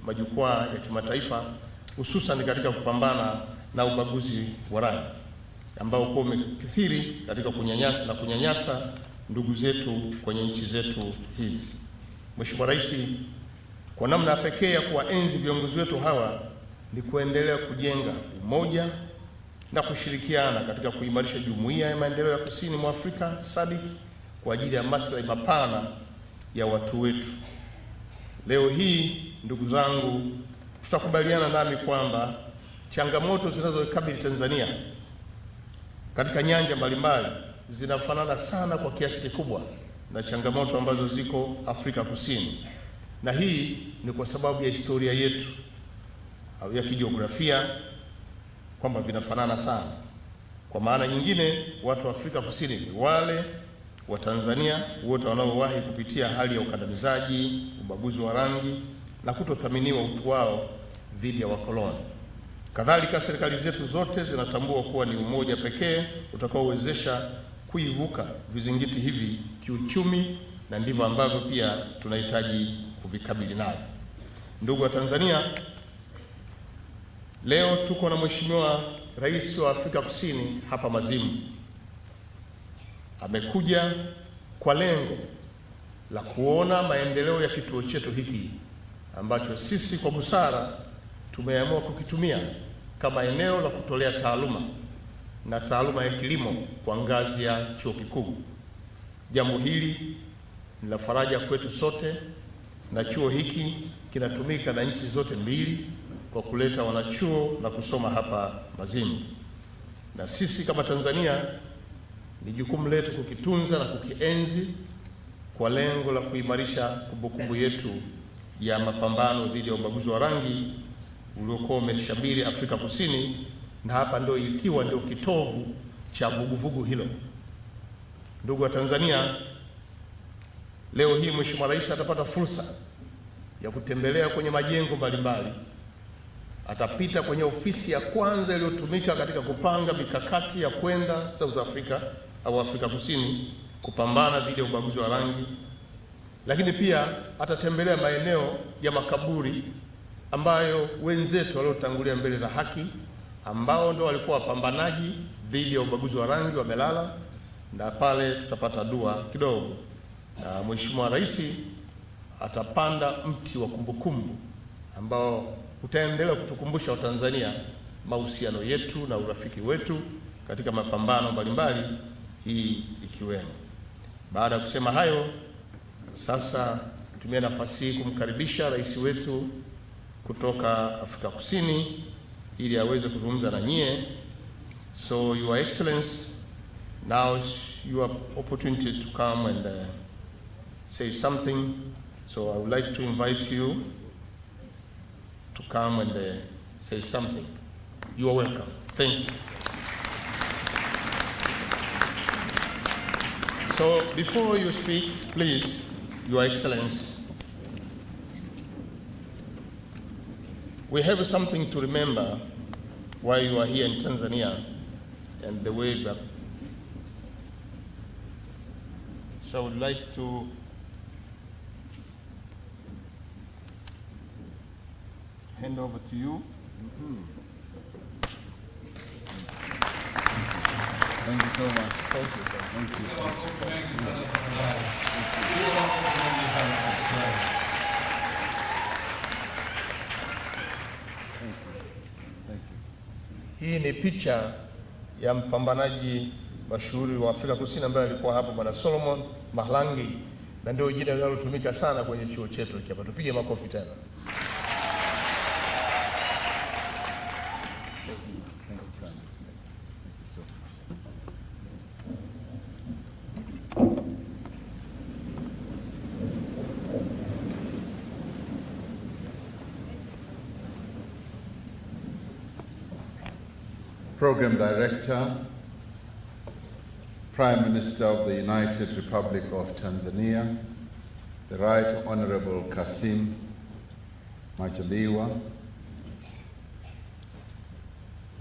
G: majukwaa ya kimataifa, hususan katika kupambana na ubaguzi wa rangi ambao kwa umekithiri katika kunyanyasa ndugu zetu kwenye nchi zetu hizi. Mheshimiwa Rais, kwa namna pekee ya kuwaenzi viongozi wetu hawa ni kuendelea kujenga umoja na kushirikiana katika kuimarisha Jumuiya ya Maendeleo ya Kusini mwa Afrika SADC kwa ajili ya maslahi mapana ya watu wetu. Leo hii, ndugu zangu, tutakubaliana nami kwamba changamoto zinazokabili Tanzania katika nyanja mbalimbali zinafanana sana kwa kiasi kikubwa na changamoto ambazo ziko Afrika Kusini, na hii ni kwa sababu ya historia yetu au ya kijiografia, kwamba vinafanana sana. Kwa maana nyingine, watu wa Afrika Kusini ni wale wa Tanzania wote wanaowahi kupitia hali ya ukandamizaji, ubaguzi wa rangi na kutothaminiwa utu wao dhidi ya wakoloni. Kadhalika, serikali zetu zote zinatambua kuwa ni umoja pekee utakaowezesha kuivuka vizingiti hivi kiuchumi, na ndivyo ambavyo pia tunahitaji kuvikabili navyo. Ndugu wa Tanzania, Leo tuko na Mheshimiwa Rais wa Afrika Kusini hapa Mazimbu. Amekuja kwa lengo la kuona maendeleo ya kituo chetu hiki ambacho sisi kwa busara tumeamua kukitumia kama eneo la kutolea taaluma na taaluma ya kilimo kwa ngazi ya chuo kikuu. Jambo hili ni la faraja kwetu sote, na chuo hiki kinatumika na nchi zote mbili kwa kuleta wanachuo na kusoma hapa Mazimbu. Na sisi kama Tanzania ni jukumu letu kukitunza na kukienzi kwa lengo la kuimarisha kumbukumbu yetu ya mapambano dhidi ya ubaguzi wa rangi uliokuwa umeshamiri Afrika Kusini, na hapa ndio ikiwa ndio kitovu cha vuguvugu hilo. Ndugu wa Tanzania, leo hii Mheshimiwa Rais atapata fursa ya kutembelea kwenye majengo mbalimbali. Atapita kwenye ofisi ya kwanza iliyotumika katika kupanga mikakati ya kwenda South Africa au Afrika Kusini kupambana dhidi ya ubaguzi wa rangi. Lakini pia atatembelea maeneo ya makaburi ambayo wenzetu waliotangulia mbele za haki ambao ndio walikuwa wapambanaji dhidi ya ubaguzi wa rangi wamelala, na pale tutapata dua kidogo. Na Mheshimiwa Rais atapanda mti wa kumbukumbu ambao utaendelea kutukumbusha Watanzania mahusiano yetu na urafiki wetu katika mapambano mbalimbali, hii ikiwemo. Baada ya kusema hayo, sasa tumia nafasi hii kumkaribisha rais wetu kutoka Afrika Kusini ili aweze kuzungumza na nyie. So Your Excellency, now is your opportunity to come and say something. So I would like to invite you to come and say something. You are welcome. Thank you. So before you speak, please, Your Excellency, we have something to remember while you are here in Tanzania and the way back. So I would like to hand over to you.
H: Thank you so much.
G: Thank you.
H: Thank you.
G: Hii ni picha ya mpambanaji mashuhuri wa Afrika Kusini ambaye alikuwa hapa, Bwana Solomon Mahlangi, na ndio jina linalotumika sana kwenye chuo chetu hiki hapa. Tupige makofi tena.
H: Program Director, Prime Minister of the United Republic of Tanzania, the Right Honorable Kassim Majaliwa,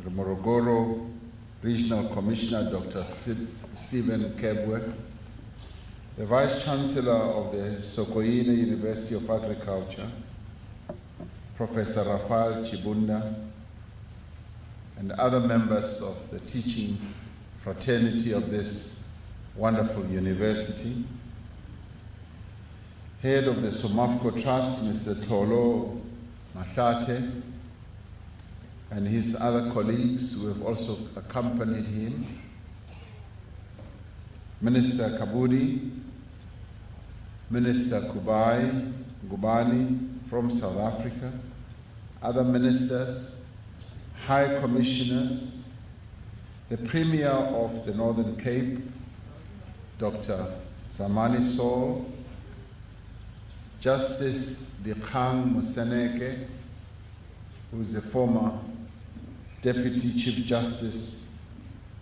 H: the Morogoro Regional Commissioner Dr. Stephen Kebwe, the Vice Chancellor of the Sokoine University of Agriculture, Professor Rafael Chibunda, and other members of the teaching fraternity of this wonderful university, Head of the Somafco Trust, Mr. Tolo Mathate, and his other colleagues who have also accompanied him, Minister Kabudi, Minister Ngubani from South Africa, other ministers, High Commissioners, the Premier of the Northern Cape, Dr. Zamani Saul, Justice Dikgang Moseneke, who is the former Deputy Chief Justice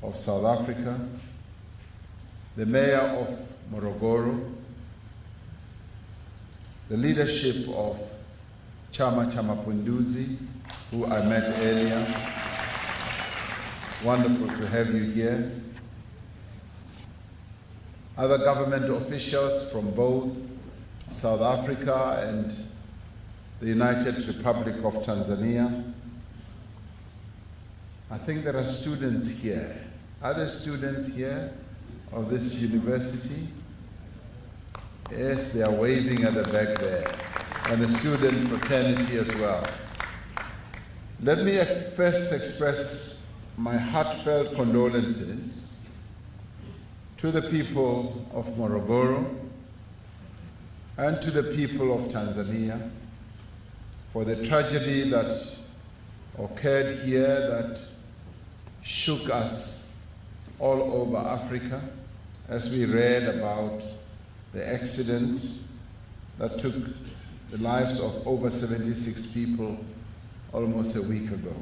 H: of South Africa, the Mayor of Morogoro, the leadership of Chama cha Mapinduzi, who I met earlier. Wonderful to have you here. Other government officials from both South Africa and the United Republic of Tanzania, I think there are students here. Are there students here of this university? Yes, they are waving at the back there. And the student fraternity as well. Let me first express my heartfelt condolences to the people of Morogoro and to the people of Tanzania for the tragedy that occurred here that shook us all over Africa as we read about the accident that took the lives of over 76 people almost a week ago.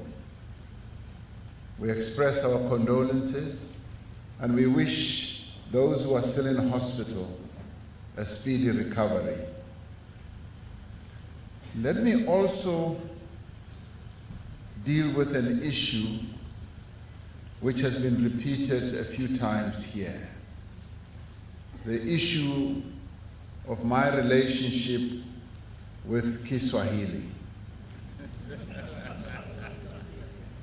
H: We express our condolences and we wish those who are still in hospital a speedy recovery. Let me also deal with an issue which has been repeated a few times here. The issue of my relationship with Kiswahili.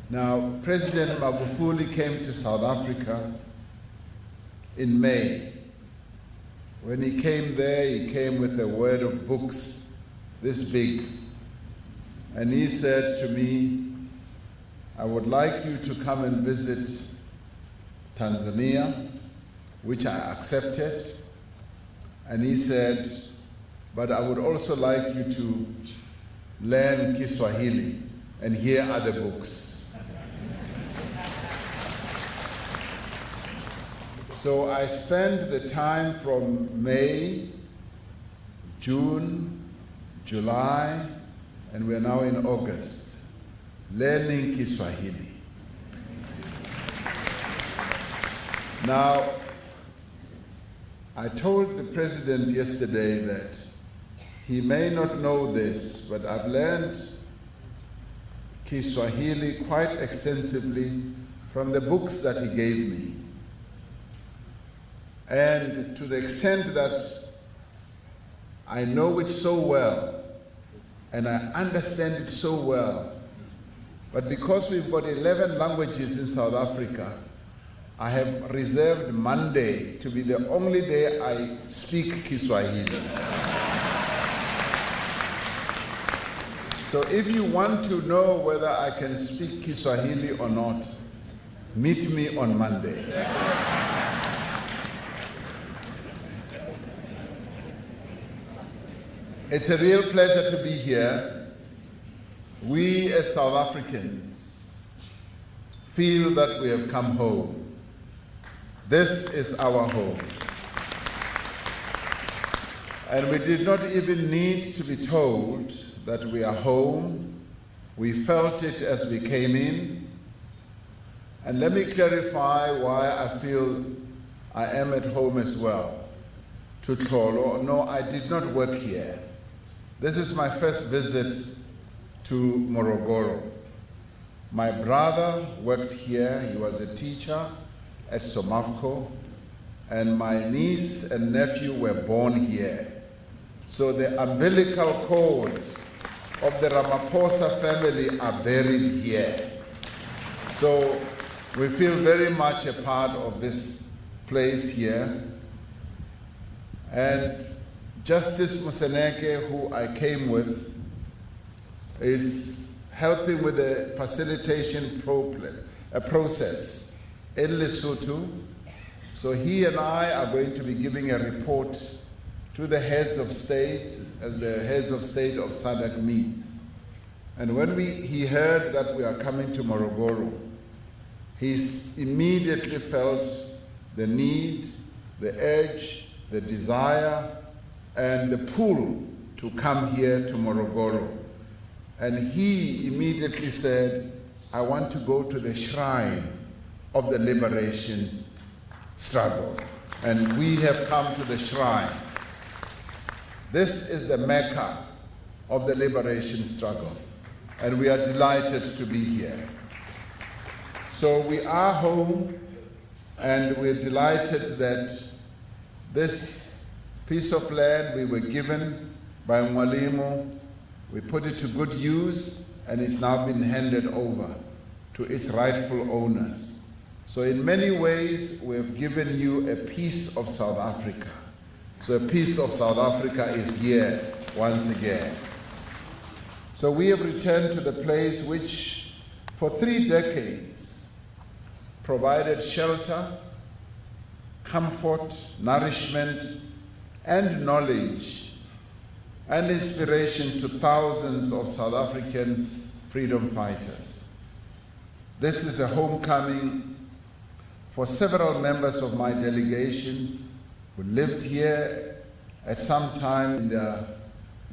H: Now, President Magufuli came to South Africa in May. When he came there, he came with a word of books this big. And he said to me, I would like you to come and visit Tanzania, which I accepted. And he said, but I would also like you to learn Kiswahili, and here are the books. So I spent the time from May, June, July, and we're now in August, learning Kiswahili. Now, I told the president yesterday that he may not know this, but I've learned Kiswahili quite extensively from the books that he gave me. And to the extent that I know it so well, and I understand it so well, but because we've got 11 languages in South Africa, I have reserved Monday to be the only day I speak Kiswahili. So if you want to know whether I can speak Kiswahili or not, meet me on Monday. It's a real pleasure to be here. We as South Africans feel that we have come home. This is our home. And we did not even need to be told that we are home. We felt it as we came in. And let me clarify why I feel I am at home as well. To Tlolo, no, I did not work here. This is my first visit to Morogoro. My brother worked here. He was a teacher at Somafco, and my niece and nephew were born here. So the umbilical cords of the Ramaphosa family are buried here. So we feel very much a part of this place here. And Justice Moseneke, who I came with, is helping with the facilitation process in Lesotho. So he and I are going to be giving a report to the heads of state as the heads of state of SADC meet. And when he heard that we are coming to Morogoro, he immediately felt the need, the urge, the desire, and the pull to come here to Morogoro. And he immediately said, I want to go to the shrine of the liberation struggle. And we have come to the shrine. This is the Mecca of the liberation struggle. And we are delighted to be here. So we are home, and we're delighted that this piece of land we were given by Mwalimu, we put it to good use, and it's now been handed over to its rightful owners. So in many ways, we have given you a piece of South Africa. So a piece of South Africa is here once again. So we have returned to the place which, for 3 decades, provided shelter, comfort, nourishment, and knowledge, and inspiration to thousands of South African freedom fighters. This is a homecoming for several members of my delegation who lived here at some time in their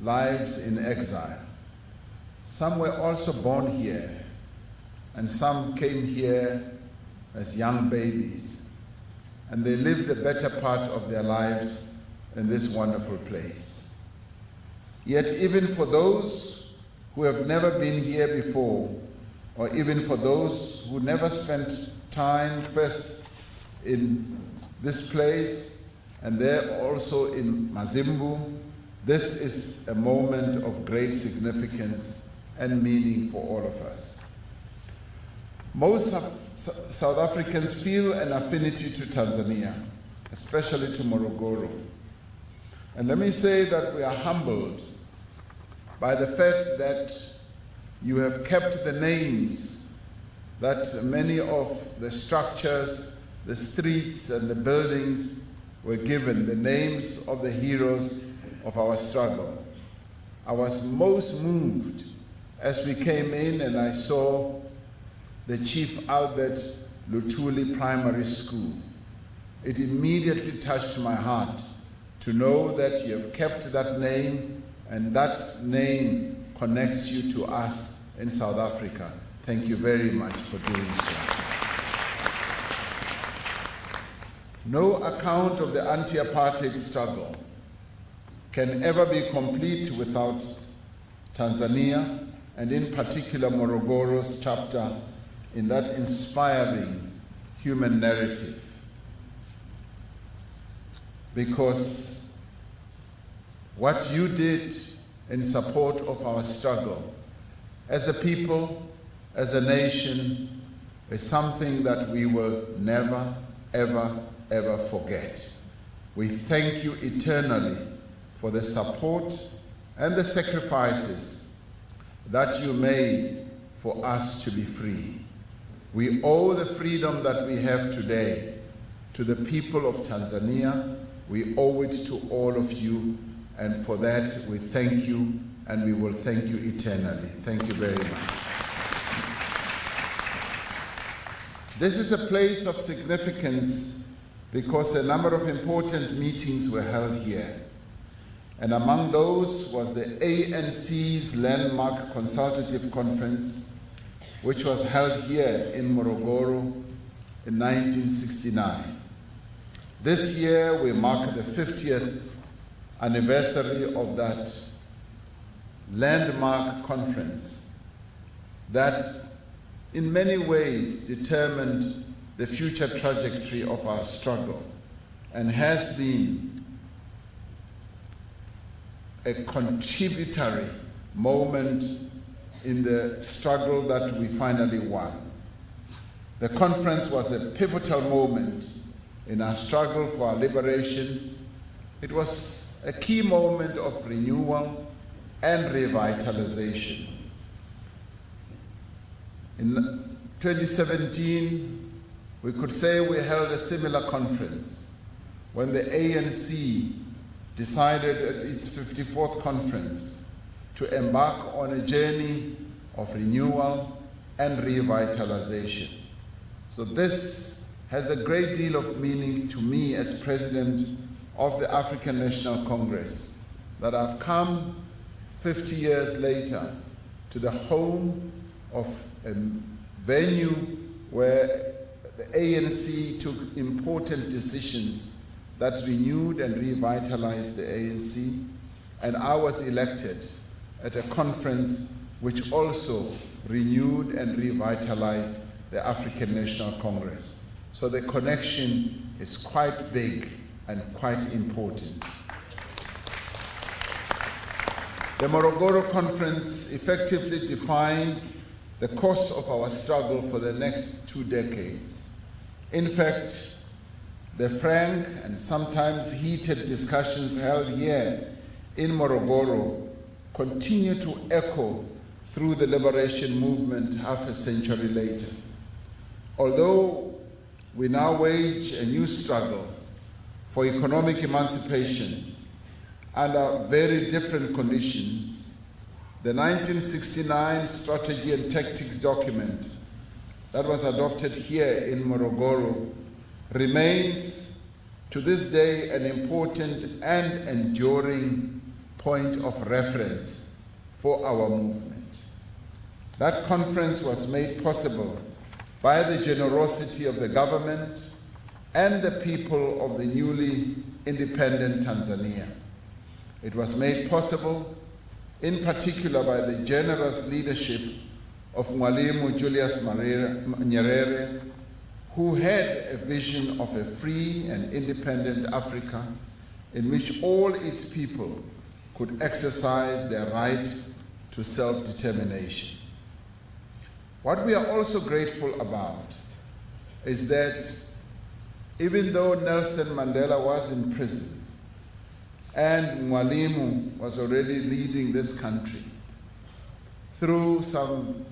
H: lives in exile. Some were also born here, and some came here as young babies, and they lived a better part of their lives in this wonderful place. Yet even for those who have never been here before, or even for those who never spent time first in this place and there also in Mazimbu, this is a moment of great significance and meaning for all of us. Most South Africans feel an affinity to Tanzania, especially to Morogoro. And let me say that we are humbled by the fact that you have kept the names that many of the structures, the streets and the buildings were given, the names of the heroes of our struggle. I was most moved as we came in and I saw the Chief Albert Luthuli Primary School. It immediately touched my heart to know that you have kept that name, and that name connects you to us in South Africa. Thank you very much for doing so. No account of the anti-apartheid struggle can ever be complete without Tanzania, and in particular Morogoro's chapter in that inspiring human narrative. Because what you did in support of our struggle as a people, as a nation, is something that we will never, ever, ever forget. We thank you eternally for the support and the sacrifices that you made for us to be free. We owe the freedom that we have today to the people of Tanzania. We owe it to all of you, and for that we thank you, and we will thank you eternally. Thank you very much. This is a place of significance because a number of important meetings were held here. And among those was the ANC's landmark consultative conference, which was held here in Morogoro in 1969. This year we mark the 50th anniversary of that landmark conference that in many ways determined the future trajectory of our struggle and has been a contributory moment in the struggle that we finally won. The conference was a pivotal moment in our struggle for our liberation. It was a key moment of renewal and revitalization. In 2017, we could say we held a similar conference when the ANC decided at its 54th conference to embark on a journey of renewal and revitalization. So this has a great deal of meaning to me as president of the African National Congress, that I've come 50 years later to the home of a venue where the ANC took important decisions that renewed and revitalized the ANC, and I was elected at a conference which also renewed and revitalized the African National Congress. So the connection is quite big and quite important. The Morogoro Conference effectively defined the course of our struggle for the next 2 decades. In fact, the frank and sometimes heated discussions held here in Morogoro continue to echo through the liberation movement half a century later. Although we now wage a new struggle for economic emancipation under very different conditions, the 1969 Strategy and Tactics document that was adopted here in Morogoro remains to this day an important and enduring point of reference for our movement. That conference was made possible by the generosity of the government and the people of the newly independent Tanzania. It was made possible in particular by the generous leadership of Mwalimu Julius Nyerere, who had a vision of a free and independent Africa in which all its people could exercise their right to self-determination. What we are also grateful about is that even though Nelson Mandela was in prison and Mwalimu was already leading this country, through some